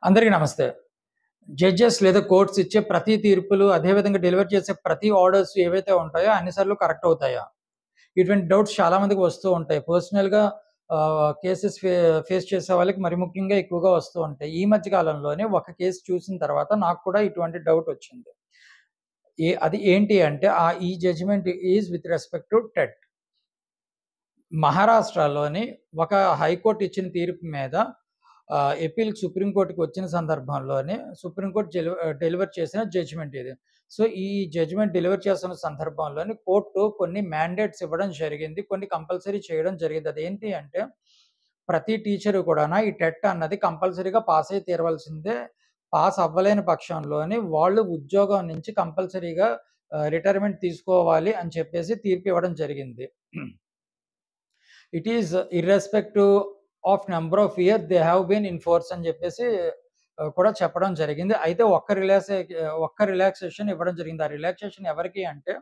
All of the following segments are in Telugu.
అందరికీ నమస్తే. జడ్జెస్ లేదా కోర్ట్స్ ఇచ్చే ప్రతి తీర్పులు, అదే విధంగా డెలివర్ చేసే ప్రతి ఆర్డర్స్ ఏవైతే ఉంటాయో అన్ని సార్లు కరెక్ట్ అవుతాయా? ఇటువంటి డౌట్స్ చాలా మందికి వస్తూ ఉంటాయి. పర్సనల్‌గా కేసెస్ ఫేస్ చేసే వాళ్ళకి మరి ముఖ్యంగా ఎక్కువగా వస్తూ ఉంటాయి. ఈ మధ్య కాలంలోనే ఒక కేస్ చూసిన తర్వాత నాకు కూడా ఇటువంటి డౌట్ వచ్చింది. అది ఏంటి అంటే ఈ judgement is with respect to TET. మహారాష్ట్రలోని ఒక హైకోర్ట్ ఇచ్చిన తీర్పు మీద అప్పీల్ సుప్రీం కోర్ట్‌కి వచ్చిన సందర్భంలోనే సుప్రీం కోర్ట్ డెలివర్ చేసిన జడ్జ్‌మెంట్ ఇది. సో, ఈ జడ్జ్‌మెంట్ డెలివర్ చేస్తున్న సందర్భంలోని కోర్టు కొన్ని మ్యాండేట్స్ ఇవ్వడం జరిగింది. కొన్ని కంపల్సరీ చేయడం జరిగింది. అదేంటి అంటే ప్రతి టీచరు కూడాను ఈ టెట్ అన్నది కంపల్సరీగా పాస్ అయి తీరవలసిందే. పాస్ అవ్వలేని పక్షంలోని వాళ్ళు ఉద్యోగం నుంచి కంపల్సరీగా రిటైర్మెంట్ తీసుకోవాలి అని చెప్పేసి తీర్పు ఇవ్వడం జరిగింది. It is irrespective of number of year they have been in force అని చెప్పేసి కూడా చెప్పడం జరిగింది. అయితే ఒక్క రిలాక్సేషన్ ఇవ్వడం జరిగింది. ఆ రిలాక్సేషన్ ఎవరికి అంటే,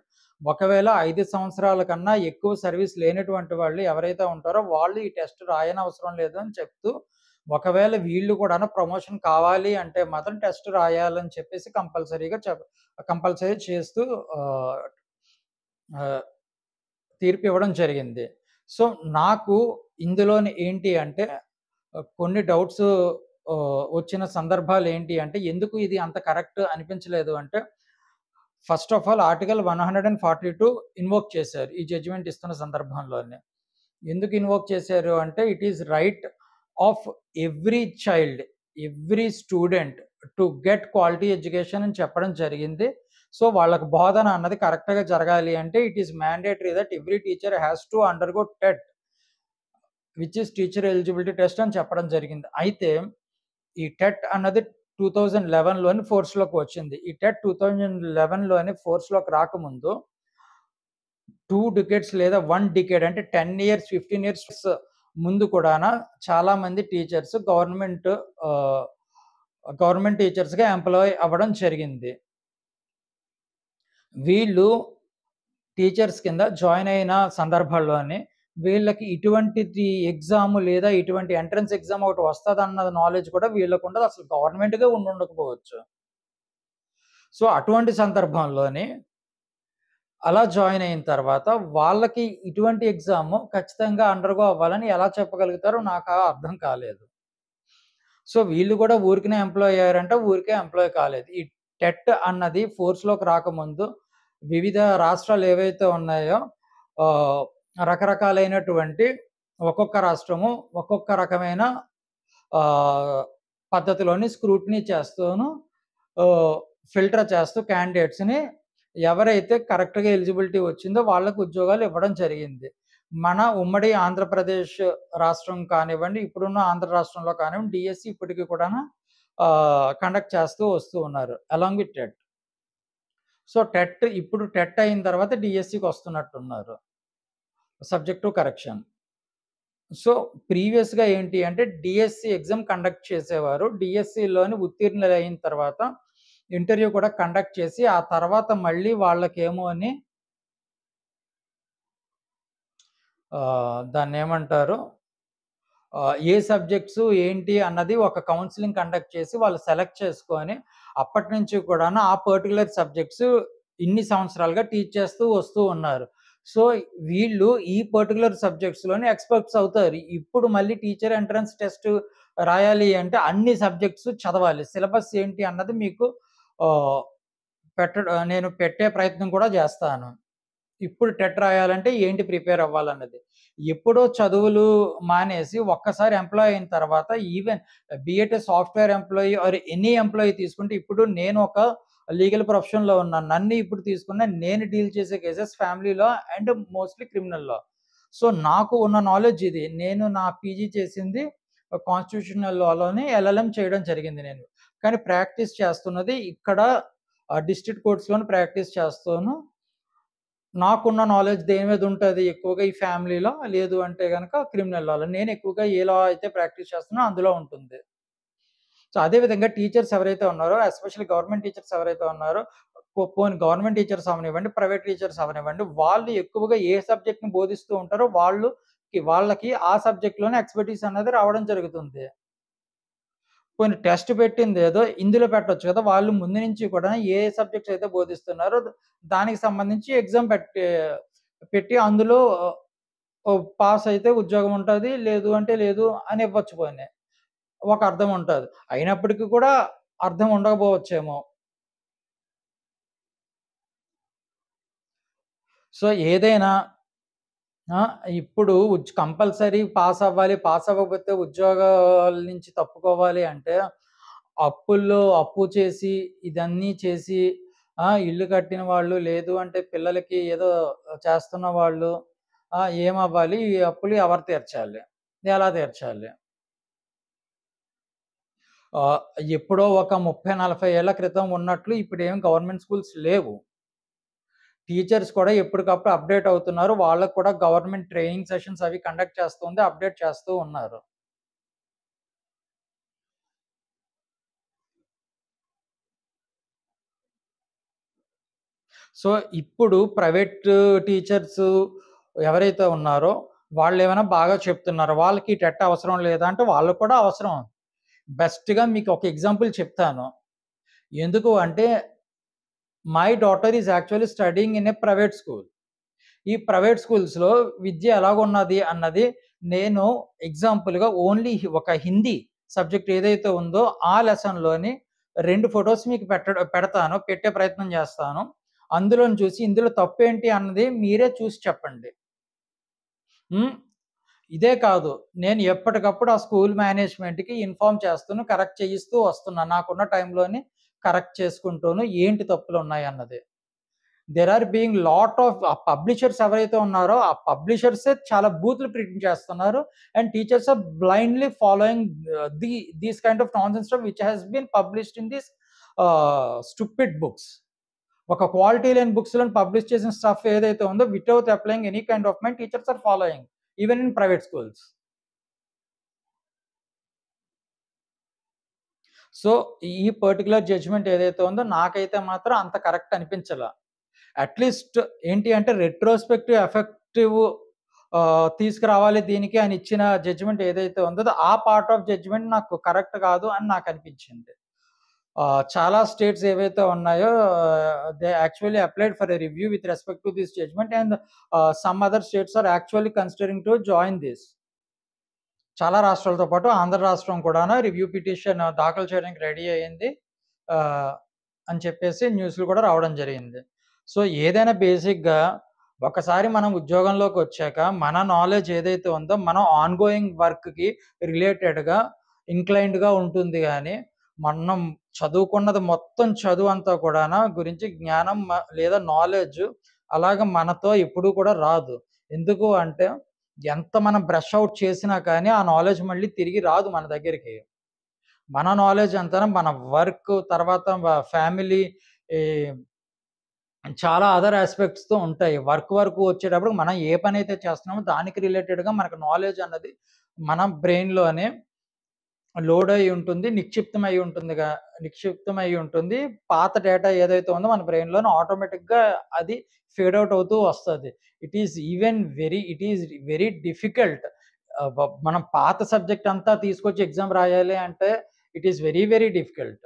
ఒకవేళ 5 సంవత్సరాల కన్నా ఎక్కువ సర్వీస్ లేనటువంటి వాళ్ళు ఎవరైతే ఉంటారో వాళ్ళు ఈ టెస్ట్ రాయనవసరం లేదు అని చెప్తూ, ఒకవేళ వీళ్ళు కూడాను ప్రమోషన్ కావాలి అంటే మాత్రం టెస్ట్ రాయాలని చెప్పేసి కంపల్సరీ చేస్తూ ఆహ్, ఆహ్, తీర్పు ఇవ్వడం జరిగింది. సో, నాకు ఇందులోని ఏంటి అంటే కొన్ని డౌట్స్ వచ్చిన సందర్భాలు ఏంటి అంటే, ఎందుకు ఇది అంత కరెక్ట్ అనిపించలేదు అంటే, first of all article 142 invoke చేశారు. ఈ జడ్జిమెంట్ ఇస్తున్న సందర్భంలోనే. ఎందుకు ఇన్వోక్ చేశారు అంటే, it is right of every child, every student to get quality education అని చెప్పడం జరిగింది. సో, వాళ్ళకి బోధన అన్నది కరెక్ట్‌గా జరగాలి అంటే, it is mandatory that every teacher has to undergo TET. Which is teacher eligibility test అని చెప్పడం జరిగింది. అయితే ఈ టెట్ అన్నది 2011లోని ఫోర్స్‌లోకి వచ్చింది. ఈ టెట్ 2011లోని ఫోర్స్‌లోకి రాకముందు 2 డికేడ్స్ లేదా 1 డికేడ్ అంటే 10 ఇయర్స్, 15 ఇయర్స్ ముందు కూడాన చాలామంది టీచర్స్ గవర్నమెంట్ టీచర్స్‌గా ఎంప్లాయ్ అవ్వడం జరిగింది. వీళ్ళు టీచర్స్ కింద జాయిన్ అయిన సందర్భాల్లోని వీళ్ళకి ఇటువంటిది ఎగ్జామ్ లేదా ఇటువంటి ఎంట్రన్స్ ఎగ్జామ్ ఒకటి వస్తదన్న నాలెడ్జ్ కూడా వీళ్ళకుండదు. అసలు గవర్నమెంట్‌గా ఉండుండకపోవచ్చు. సో, అటువంటి సందర్భంలోని అలా జాయిన్ అయిన తర్వాత వాళ్ళకి ఇటువంటి ఎగ్జామ్ ఖచ్చితంగా అండర్‌గో అవ్వాలని ఎలా చెప్పగలుగుతారో నాకు అర్థం కాలేదు. సో, వీళ్ళు కూడా ఊరికనే ఎంప్లాయ్ అయ్యారంటే ఊరికే ఎంప్లాయ్ కాలేదు. ఈ టెట్ అన్నది ఫోర్స్‌లోకి రాకముందు వివిధ రాష్ట్రాలు ఏవైతే ఉన్నాయో ఆహ్, రకరకాలైనటువంటి ఒక్కొక్క రాష్ట్రము ఒక్కొక్క రకమైన ఆహ్, పద్ధతిలోని స్క్రూటినీ చేస్తూను ఆహ్, ఫిల్టర్ చేస్తూ క్యాండిడేట్స్‌ని ఎవరైతే కరెక్ట్‌గా ఎలిజిబిలిటీ వచ్చిందో వాళ్ళకి ఉద్యోగాలు ఇవ్వడం జరిగింది. మన ఉమ్మడి ఆంధ్రప్రదేశ్ రాష్ట్రం కానివ్వండి, ఇప్పుడున్న ఆంధ్ర రాష్ట్రంలో కానివ్వండి, డీఎస్సీ ఇప్పటికి కూడాను కండక్ట్ చేస్తూ వస్తూ ఉన్నారు. Along with TET. సో, ఇప్పుడు టెట్ అయిన తర్వాత డీఎస్సీకి వస్తున్నట్టున్నారు. Subject to correction. సో, ప్రీవియస్‌గా ఏంటి అంటే డీఎస్సీ ఎగ్జామ్ కండక్ట్ చేసేవారు. డీఎస్సీలోని ఉత్తీర్ణులయిన తర్వాత ఇంటర్వ్యూ కూడా కండక్ట్ చేసి, ఆ తర్వాత మళ్ళీ వాళ్ళకేమో అని దాన్నేమంటారు? ఏ సబ్జెక్ట్స్ ఏంటి అన్నది ఒక కౌన్సెలింగ్ కండక్ట్ చేసి వాళ్ళు సెలెక్ట్ చేసుకొని, అప్పటినుంచి కూడాను ఆ పర్టిక్యులర్ సబ్జెక్ట్స్ ఇన్ని సంవత్సరాలుగా టీచ్ చేస్తూ వస్తూ ఉన్నారు. సో, వీళ్ళు ఈ పర్టిక్యులర్ సబ్జెక్ట్స్‌లోని ఎక్స్‌పర్ట్స్ అవుతారు. ఇప్పుడు మళ్ళీ టీచర్ ఎంట్రన్స్ టెస్ట్ రాయాలి అంటే అన్ని సబ్జెక్ట్స్ చదవాలి. సిలబస్ ఏంటి అన్నది మీకు ఆహ్, నేను పెట్టే ప్రయత్నం కూడా చేస్తాను. ఇప్పుడు టెట్ రాయాలంటే ఏంటి ప్రిపేర్ అవ్వాలన్నది. ఎప్పుడో చదువులు మానేసి ఒక్కసారి ఎంప్లాయ్ అయిన తర్వాత even బీఎట్ software employee or any employee తీసుకుంటే ఇప్పుడు నేను ఒక లీగల్ ప్రొఫెషన్‌లో ఉన్నాను. నన్ను ఇప్పుడు తీసుకున్న నేను డీల్ చేసే cases family law and mostly criminal law. So, నాకు ఉన్న నాలెడ్జ్ ఇది. నేను నా పీజీ చేసింది కాన్స్టిట్యూషనల్ లాలోని ఎల్ఎల్ఎం చేయడం జరిగింది నేను. కానీ ప్రాక్టీస్ చేస్తున్నది ఇక్కడ డిస్ట్రిక్ట్ కోర్ట్స్‌లోని ప్రాక్టీస్ చేస్తాను. నాకున్న నాలెడ్జ్ దేని మీద ఉంటది ఎక్కువగా ఈ ఫ్యామిలీలో, లేదు అంటే గనక క్రిమినల్ లాలో. నేను ఎక్కువగా ఏ లా అయితే ప్రాక్టీస్ చేస్తున్నానో అందులో ఉంటుంది. సో, అదే విధంగా టీచర్స్ ఎవరైతే ఉన్నారో ఎస్పెషల్లీ గవర్నమెంట్ టీచర్స్ ఎవరైతే ఉన్నారో, పోనీ గవర్నమెంట్ టీచర్స్ అవ్వనివ్వండి, ప్రైవేట్ టీచర్స్ అవ్వనివ్వండి, వాళ్ళు ఎక్కువగా ఏ సబ్జెక్ట్‌ని బోధిస్తూ ఉంటారో వాళ్ళకి ఆ సబ్జెక్ట్‌లోనే ఎక్స్‌పర్టీస్ అనేది రావడం జరుగుతుంది. పోనీ టెస్ట్ పెట్టిందేదో ఇందులో పెట్టొచ్చు కదా! వాళ్ళు ముందు నుంచి కూడా ఏ సబ్జెక్ట్స్ అయితే బోధిస్తున్నారో దానికి సంబంధించి ఎగ్జామ్ పెట్టి అందులో పాస్ అయితే ఉద్యోగం ఉంటది. లేదు అంటే లేదు అని ఇవ్వచ్చు పోనీ. ఒక అర్థం ఉంటది. అయినప్పటికీ కూడా అర్థం ఉండకపోవచ్చేమో. సో, ఏదైనా ఆ! ఇప్పుడు కంపల్సరీ పాస్ అవ్వాలి. పాస్ అవ్వకపోతే ఉద్యోగాల నుంచి తప్పుకోవాలి అంటే, అప్పుల్లో అప్పు చేసి, ఇదన్నీ చేసి ఇల్లు కట్టిన వాళ్ళు, లేదు అంటే పిల్లలకి ఏదో చేస్తున్న వాళ్ళు ఏమవ్వాలి? ఈ అప్పులు ఎవరు తీర్చాలి? ఎలా తీర్చాలి? ఆహ్, ఎప్పుడో ఒక 30, 40 ఏళ్ల క్రితం ఉన్నట్లు ఇప్పుడేం గవర్నమెంట్ స్కూల్స్ లేవు. టీచర్స్ కూడా ఎప్పటికప్పుడు అప్‌డేట్ అవుతున్నారు. వాళ్ళకి కూడా గవర్నమెంట్ ట్రైనింగ్ సెషన్స్ అవి కండక్ట్ చేస్తుంది. అప్‌డేట్ చేస్తూ ఉన్నారు. సో, ఇప్పుడు ప్రైవేట్ టీచర్స్ ఎవరైతే ఉన్నారో వాళ్ళేమైనా బాగా చెప్తున్నారా? వాళ్ళకి టెట్ అవసరం లేదా అంటే వాళ్ళకి కూడా అవసరం. బెస్ట్‌గా మీకు ఒక ఎగ్జాంపుల్ చెప్తాను. ఎందుకు అంటే my daughter is actually studying in a private school. ఈ ప్రైవేట్ స్కూల్స్‌లో విద్య ఎలాగున్నది అన్నది నేను ఎగ్జాంపుల్‌గా ఓన్లీ ఒక హిందీ సబ్జెక్ట్ ఏదైతే ఉందో ఆ లెసన్‌లోని 2 ఫోటోస్ మీకు పెడతాను. పెట్టే ప్రయత్నం చేస్తాను. అందులోని చూసి ఇందులో తప్పేంటి అన్నది మీరే చూసి చెప్పండి. హ్మ్. ఇదే కాదు. నేను ఎప్పటికప్పుడు ఆ స్కూల్ మేనేజ్‌మెంట్‌కి ఇన్ఫార్మ్ చేస్తూను, కరెక్ట్ చేయిస్తూ వస్తున్నాను. నాకున్న టైంలోని కరెక్ట్ చేసుకుంటూను ఏంటి తప్పులున్నాయన్నది. There are being lot of publishers ఎవరైతే ఉన్నారో, ఆ పబ్లిషర్సే చాలా బూతులు ప్రింట్ చేస్తున్నారు. And teachers are blindly following these kind of nonsense stuff which has been published in these stupid books. ఒక క్వాలిటీ లేని బుక్స్‌లోని పబ్లిష్ చేసిన స్టఫ్ ఏదైతే ఉందో without applying any kind of mind teachers are following. Even in private schools. So, ఈ పర్టిక్యులర్ జడ్జ్‌మెంట్ ఏదైతే ఉందో నాకైతే మాత్రం అంత కరెక్ట్ అనిపించల. అట్‌లీస్ట్ ఏంటి అంటే రెట్రోస్పెక్టివ్ ఎఫెక్టివ్ తీసుకురావాలి దీనికి అని ఇచ్చిన జడ్జ్‌మెంట్ ఏదైతే ఉందో ఆ పార్ట్ ఆఫ్ జడ్జ్‌మెంట్ నాకు కరెక్ట్ కాదు అని నాకనిపించింది. చాలా స్టేట్స్ ఏవైతే ఉన్నాయో they actually applied for a review with respect to this judgement and some other states are actually considering to join this. చాలా రాష్ట్రాలతో పాటు ఆంధ్ర రాష్ట్రం కూడాను రివ్యూ పిటిషన్ దాఖలు చేయడానికి రెడీ అయింది. ఆహ్, అని చెప్పేసి న్యూస్‌లు కూడా రావడం జరిగింది. సో, ఏదైనా బేసిక్‌గా ఒకసారి మనం ఉద్యోగంలోకొచ్చాక మన నాలెడ్జ్ ఏదైతే ఉందో మనం ఆన్ గోయింగ్ వర్క్‌కి రిలేటెడ్‌గా ఇంక్లైన్డ్‌గా ఉంటుంది గానీ, మనం చదువుకున్నది మొత్తం చదువంతా కూడాను గురించి జ్ఞానం లేదా నాలెడ్జ్ అలాగా మనతో ఎప్పుడూ కూడా రాదు. ఎందుకు అంటే ఎంత మనం బ్రష్ ఔట్ చేసినా కానీ ఆ నాలెడ్జ్ మళ్ళీ తిరిగి రాదు మన దగ్గరికి. మన నాలెడ్జ్ అంతాను మన వర్క్ తర్వాత ఫ్యామిలీ ఈ చాలా అదర్ యాస్పెక్ట్స్‌తో ఉంటాయి. వర్క్ వచ్చేటప్పుడు మనం ఏ పనైతే చేస్తున్నామో దానికి రిలేటెడ్‌గా మనకు నాలెడ్జ్ అన్నది మన బ్రెయిన్‌లోనే లోడ్ అయ్యి ఉంటుంది. నిక్షిప్తమై ఉంటుంది. పాత డేటా ఏదైతే ఉందో మన బ్రెయిన్‌లోనే ఆటోమేటిక్‌గా అది ఫేడ్ ఔట్ అవుతూ వస్తది. It is very difficult. మనం పాత సబ్జెక్ట్ అంతా తీసుకొచ్చి ఎగ్జామ్ రాయాలి అంటే it is very, very difficult.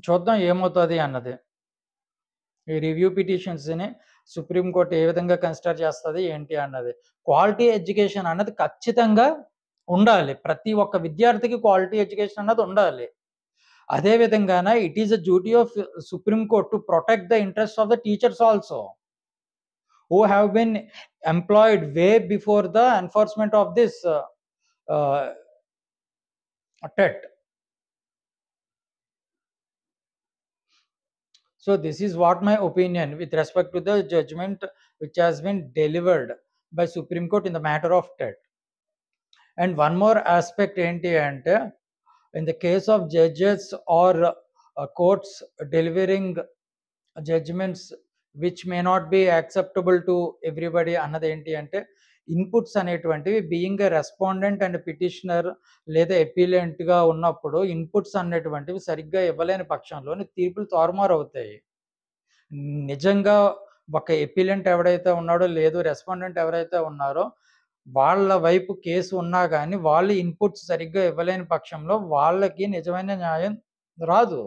చూద్దాం ఏమవుతది అన్నది. ఈ రివ్యూ పిటిషన్స్‌ని సుప్రీం కోర్ట్ ఏ విధంగా కన్సిడర్ చేస్తది ఏంటి అన్నది. క్వాలిటీ ఎడ్యుకేషన్ అన్నది ఖచ్చితంగా ఉండాలి. ప్రతి ఒక్క విద్యార్థికి క్వాలిటీ ఎడ్యుకేషన్ అన్నది ఉండాలి. అదే విధంగాన it is a duty of Supreme Court to protect the interest of the teachers also. Who have been employed way before the enforcement of this uh, TET. So this is what my opinion with respect to the judgment which has been delivered by Supreme Court in the matter of TET. And one more aspect enti ante, in the case of judges or courts delivering judgments which may not be acceptable to everybody అన్నది ఏంటి అంటే ఇన్పుట్స్ అనేటువంటివి being a respondent and petitioner లేదా ఎపీలెంట్‌గా ఉన్నప్పుడు ఇన్పుట్స్ అనేటువంటివి సరిగ్గా ఇవ్వలేని పక్షంలోని తీర్పులు తారుమారవుతాయి. నిజంగా ఒక ఎపీలెంట్ ఎవడైతే ఉన్నాడో లేదు రెస్పాండెంట్ ఎవరైతే ఉన్నారో వాళ్ళ వైపు కేసు ఉన్నా గాని, వాళ్ళు ఇన్‌పుట్స్ సరిగ్గా ఇవ్వలేని పక్షంలో వాళ్ళకి నిజమైన న్యాయం రాదు.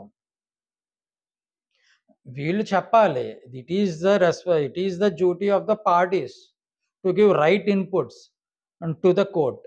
వీళ్ళు చెప్పాలి. It is the duty of the parties to give right inputs to the court.